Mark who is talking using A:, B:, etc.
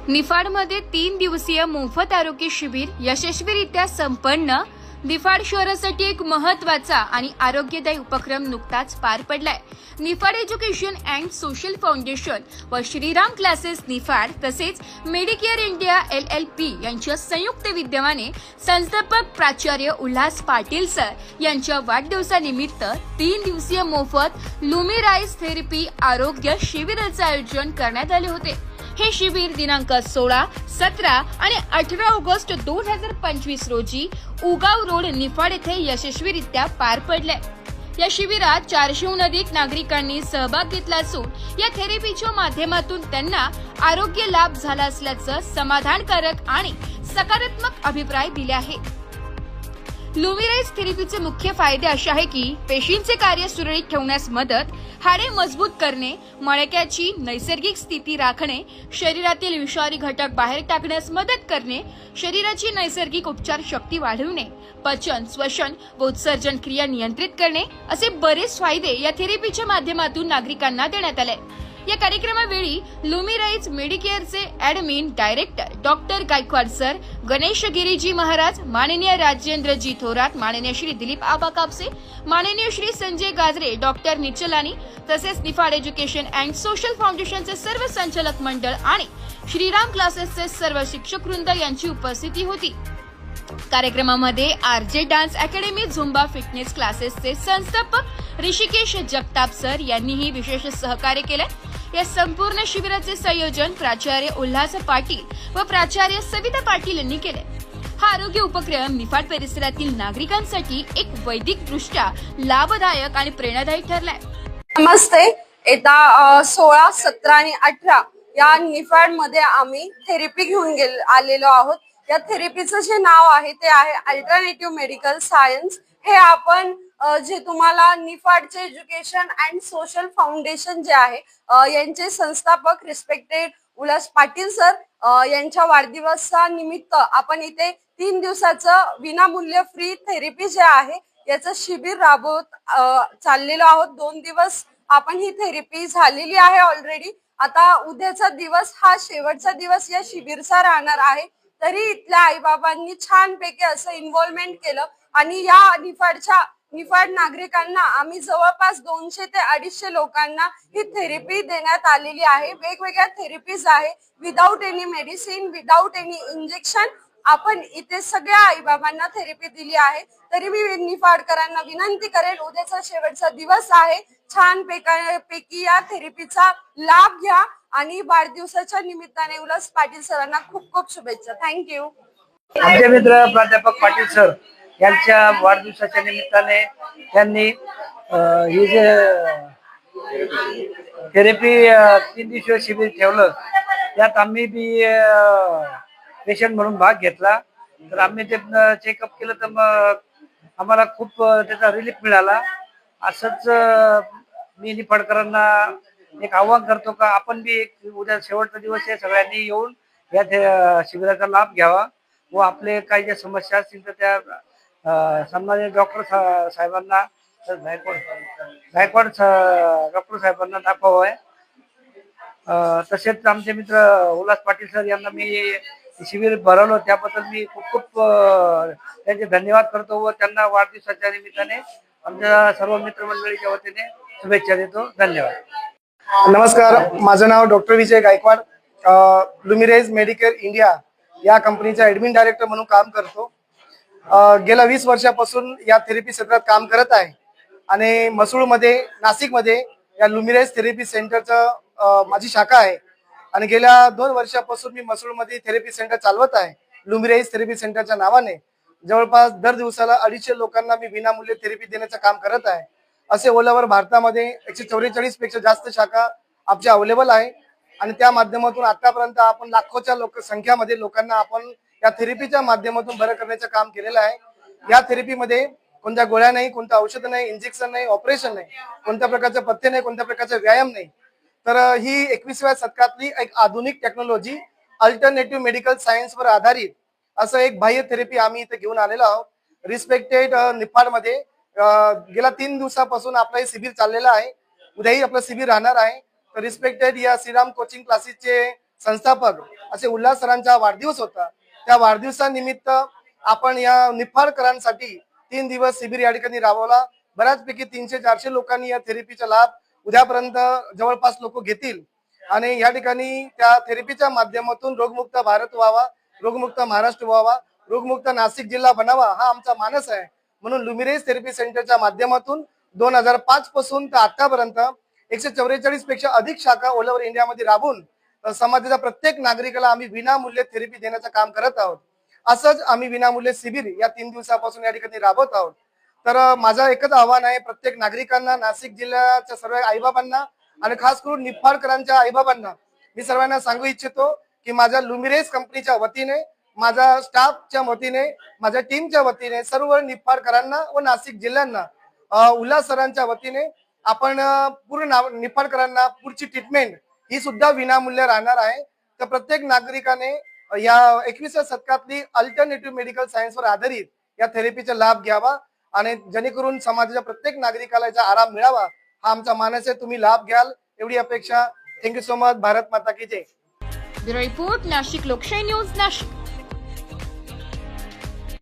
A: निफाडमध्ये 3 दिवसीय मोफत आरोग्य शिबिर यशस्वीरित्या संपन्न। निफाड शहरासाठी एक महत्त्वाचा आणि आरोग्यदायी उपक्रम नुकताच पार पडलाय। Niphad education and social foundation व श्रीराम क्लासेस निफाड तसेच मेडिकेअर इंडिया LLP यांच्या संयुक्त विद्यमाने संस्थापक प्राचार्य उल्हास पाटील सर यांच्या वाढदिवसानिमित्त 3 दिवसीय मोफत लुमिराइज थेरपी आरोग्य शिबिराचे आयोजन करण्यात आले होते। हे शिबिर दिनांक 16, 17 आणि 18 ऑगस्ट 2025 रोजी उगाव रोड निफाड येथे यशस्वीरित्या पार पडले। या शिबिरात 400हून अधिक नागरिकांनी सहभाग घेतला असून या थेरपीच्या माध्यमातून त्यांना आरोग्य लाभ झाला असल्याचं समाधानकारक आणि सकारात्मक अभिप्राय दिले आहेत। लुमिराइज थेरपीचे मुख्य फायदे असे आहे की पेशींचे कार्य सुरळीत ठेवण्यास मदत, हाडे मजबूत करणे, मणक्याची नैसर्गिक स्थिती राखणे, शरीरातील विषारी घटक बाहेर टाकण्यास मदत करणे, शरीराची नैसर्गिक उपचार शक्ती वाढवणे, पचन, श्वसन व उत्सर्जन क्रिया नियंत्रित करणे असे बरेच फायदे या थेरपीच्या माध्यमातून नागरिकांना देण्यात आले। या कार्यक्रमावेळी लुमिराइज मेडिकेअरचे admin director doctor Gaikwad sir, Ganesh Giriji Maharaj, माननीय राजेंद्रजी थोरात, माननीय श्री दिलीप आबा कापसे, माननीय श्री संजय गाजरे, डॉक्टर निचलानी तसेच निफाड एज्युकेशन अँड सोशल फाउंडेशनचे सर्व संचालक मंडळ आणि श्रीराम क्लासेसचे सर्व शिक्षक वृंद यांची उपस्थिती होती। कार्यक्रमामध्ये RJ dance academy Zumba fitness क्लासेसचे संस्थापक ऋषिकेश जगताप सर यांनीही विशेष सहकार्य केले। या संपूर्ण शिबिराचे संयोजन प्राचार्य उल्हास पाटील व प्राचार्य सविता पाटील यांनी केले। हा आरोग्य उपक्रम निफाड परिसरातील नागरिकांसाठी एक वैद्यकदृष्ट्या लाभदायक आणि प्रेरणादायी ठरलाय।
B: नमस्ते। येता 16, 17 आणि 18 या निफाड मध्ये आम्ही थेरपी घेऊन आलेलो आहोत। या थेरपीचं जे नाव आहे ते आहे अल्टरनेटिव्ह मेडिकल सायन्स। हे आपण जे तुम्हाला निफाडचे एज्युकेशन अँड सोशल फाउंडेशन जे आहे यांचे संस्थापक रिस्पेक्टेड उल्हास पाटील सर यांच्या वाढदिवसानिमित्त आपण इथे 3 दिवसाचं विनामूल्य फ्री थेरपी जे आहे याचं शिबिर राबवत चाललेलो आहोत। 2 दिवस आपण ही थेरपी झालेली आहे ऑलरेडी। आता उद्याचा दिवस हा शेवटचा दिवस या शिबिरचा राहणार आहे। तरी इथल्या आईबाबांनी छानपैकी असं इन्व्हॉल्वमेंट केलं आणि या निफाड नागरिकांना आम्ही जवळपास 200 ते 250 लोकांना ही थेरपी देण्यात आलेली आहे। वेगवेगळ्या थेरपीज आहे, without any medicine, without any injection आपण इथे सगळ्या आईबाबांना थेरपी दिली आहे। तरी मी निफाडकरांना विनंती करेल, उद्याचा शेवटचा दिवस आहे, छान पैकी या थेरपीचा लाभ घ्या आणि वाढदिवसाच्या निमित्ताने उल्हास पाटील सरांना खूप खूप शुभेच्छा। थँक्यू।
C: आमचे मित्र प्राध्यापक पाटील सर यांच्या वाढदिवसाच्या निमित्ताने त्यांनी हे जे थेरपी 3 दिवसीय शिबिर ठेवलं, त्यात आम्ही बी पेशंट म्हणून भाग घेतला। तर आम्ही ते चेकअप केलं तर मग आम्हाला खूप त्याचा रिलीफ मिळाला। असंच मी निफाडकरांना एक आवाहन करतो का आपण बी एक उद्या शेवटचा दिवस आहे, सगळ्यांनी येऊन या शिबिराचा लाभ घ्यावा व आपले काही ज्या समस्या असतील तर त्या संबंधित डॉक्टर साहेबांना गायकवाड डॉक्टर साहेबांना दाखवावं। तसेच आमचे मित्र उल्हास पाटील सर यांना मी शिबिर भरवलं त्याबद्दल मी खूप खूप त्यांचे धन्यवाद करतो व त्यांना वाढदिवसाच्या निमित्ताने आमच्या सर्व मित्रमंडळीच्या वतीने शुभेच्छा देतो। धन्यवाद।
D: नमस्कार, माझं नाव डॉक्टर विजय गायकवाड, लुमिराइज मेडिकेअर इंडिया या कंपनीचा ॲडमिन डायरेक्टर म्हणून काम करतो। गेल्या 20 वर्षापासून या थेरपी क्षेत्रात काम करत आहे आणि मसूळमध्ये, नाशिकमध्ये या लुमिराइज थेरपी सेंटरचं माझी शाखा आहे आणि गेल्या 2 वर्षापासून मी मसूळमध्ये थेरपी सेंटर चालवत आहे। लुमिराइज थेरपी सेंटरच्या नावाने जवळपास दर दिवसाला 250 लोकांना मी विनामूल्य थेरपी देण्याचं काम करत आहे। असे ऑल ओव्हर भारतामध्ये 144 पेक्षा जास्त शाखा आमच्या अवेलेबल आहे आणि त्या माध्यमातून आतापर्यंत आपण लाखोच्या संख्यामध्ये लोकांना आपण या थेरपीच्या माध्यमातून बरं करण्याचं काम केलेलं आहे। या थेरपीमध्ये कोणत्या गोळ्या नाही, कोणतं औषध नाही, इंजेक्शन नाही, ऑपरेशन नाही, कोणत्या प्रकारचं पथ्य नाही, कोणत्या प्रकारचा व्यायाम नाही। तर ही 21व्या शतकातली एक आधुनिक टेक्नॉलॉजी अल्टरनेटिव्ह मेडिकल सायन्सवर आधारित असं एक बाह्य थेरपी आम्ही इथे घेऊन आलेलो आहोत। रिस्पेक्टेड निफाडमध्ये गेल्या 3 दिवसापासून आपलं हे शिबिर चाललेलं आहे। उद्याही आपलं शिबिर राहणार आहे। तर रिस्पेक्टेड या श्रीराम कोचिंग क्लासेसचे संस्थापक असे उल्हास सरांचा वाढदिवस होता. त्या वाढदिवसानिमित्त आपण या निफाडकरांसाठी 3 दिवस शिबिर या ठिकाणी राबवला. बऱ्याचपैकी 300-400 लोकांनी या थेरपीचा लाभ उद्यापर्यंत जवळपास लोक घेतील आणि या ठिकाणी त्या थेरपीच्या माध्यमातून रोगमुक्त भारत व्हावा, रोगमुक्त महाराष्ट्र व्हावा, रोगमुक्त नाशिक जिल्हा बनावा हा आमचा मानस आहे. म्हणून लुमिरेज थेरपी सेंटरच्या माध्यमातून 2005 पासून तर आतापर्यंत 144 पेक्षा अधिक शाखा ऑल ओव्हर इंडियामध्ये राबून समाजाच्या प्रत्येक नागरिकाला आम्ही विनामूल्य थेरपी देण्याचं काम करत आहोत. असंच आम्ही विनामूल्य शिबिर या 3 दिवसापासून या ठिकाणी राबवत आहोत. तर माझं एकच आव्हान आहे प्रत्येक नागरिकांना, नाशिक जिल्ह्याच्या सर्व आईबाबांना आणि खास करून निफाडकरांच्या आईबाबांना मी सर्वांना सांगू इच्छितो की माझ्या लुमिरेज कंपनीच्या वतीने, माझ्या स्टाफच्या वतीने, माझ्या टीमच्या वतीने सर्व निफाडकरांना व नाशिक जिल्ह्यांना उल्हास सरांच्या वतीने आपण पूर्ण निफाडकरांना पुढची ट्रीटमेंट ही सुद्धा विनामूल्य राहणार आहे. तर प्रत्येक नागरिकाने या 21व्या शतकातली अल्टरनेटिव्ह मेडिकल सायन्सवर आधारित या थेरपीचा लाभ घ्यावा आणि जेणेकरून समाजाच्या प्रत्येक नागरिकाला याचा आराम मिळावा हा आमचा मानस आहे. तुम्ही लाभ घ्याल एवढी अपेक्षा. Thank you so much. भारत माता की जय.
A: ब्युरो रिपोर्ट, नाशिक लोकशाही न्यूज, नाशिक.